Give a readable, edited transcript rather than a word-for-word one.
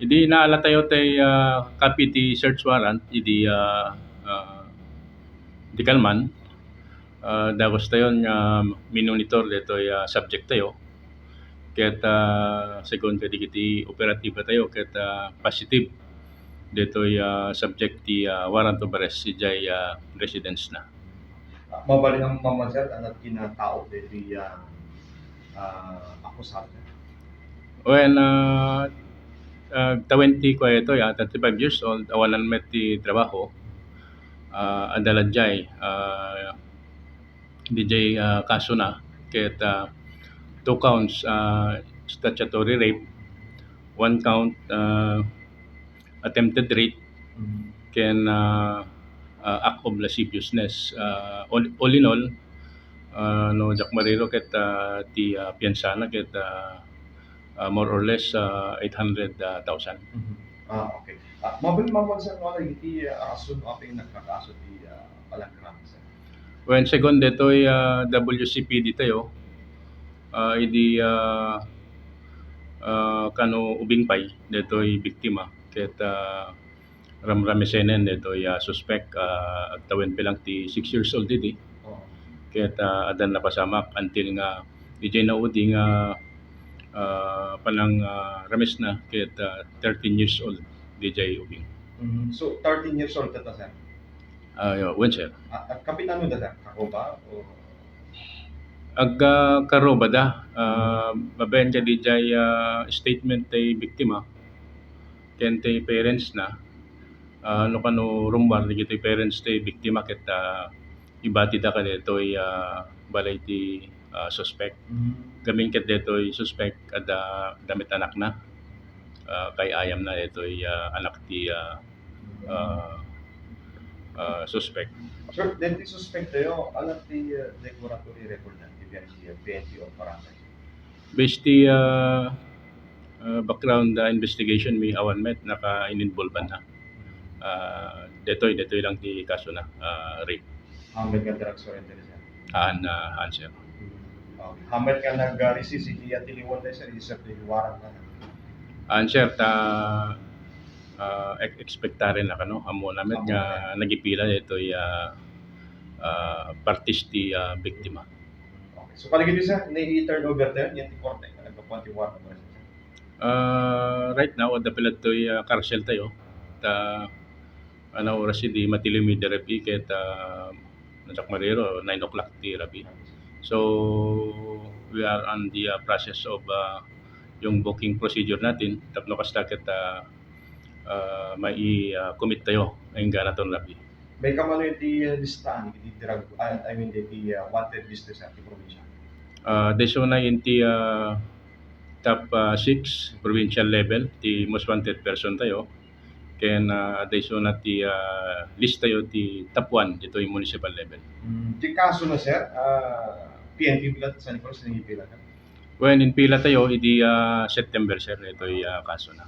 Idi naala tayo tay copy ti search warrant idi di kalman dagos tayon nga minonitor detoy subject tayo ket segon kadagiti operatiba tayo ket positive detoy subject ti warrant of arrest ijay residence na. Mabali ang mamansat anat kinatao deti akusado. When 20 ko ito 35 years old awalan met ti trabaho adaladjay DJ kaso na ket two counts statutory rape, one count attempted rape, ken act of lasciviousness. All in all, no Jack Mariro ket ti piansana ket more or less 800,000. Okay. Mabali mamansat wala iti asun aping nagkakaso ti palagran sir. When second detoy WCPD tayo idi kano ubing pay detoy biktima ket ramramesenen detoy suspect agtawen pa lang ti 6 years old idi ket adan napasamak until nga ijay naudi nga palang rames na ket 13 years old DJ ubing. So 13 years old tata sir. When sir? At kapitano da sir, ako ba? O karoba da babayan ka DJ statement tay biktima ken tay parents na no kano rumbar digiti parents tay biktima ket ibati da kadetoy balay ti suspect. Gaming ket detoy suspect kada damit anak na kay ayam na detoy anak ti suspect. sir, denti suspect tayo alat ti declaratory record na ti PNP o Paracay. Based ti background investigation mi awan met naka-ininvolve na. Detoy lang ti kaso na rape. Hamed ka drugs oriented sir. Sir. Hamed ka nag-receive si tiliwan tayo sir, isa ti warrant na. Sir expectare na kano amo namet nga nagipila detoy partis ti biktima. Okay. So paligid sir, ni-turn over tayo yan ti korte nga nagpapuan ti warrant of arrest. Right now dapilat toy karsel tayo ta ano oras di matilimi di rapi ket Jack Mariro 9 o'clock ti rapi. So we are on the process of yung booking procedure natin tapno kasta ket mai-commit tayo ang ganaton rapi. May kamano iti listahan iti drug I mean iti wanted list sa ti probinsya. Deso na inti top 6 provincial level ti most wanted person tayo ken deso na ti list tayo ti top 1 ditoy municipal level. Ti kaso na sir, PNP bilat sa Nicolas nangipila ka. When in pila tayo idi September sir ito'y kaso na.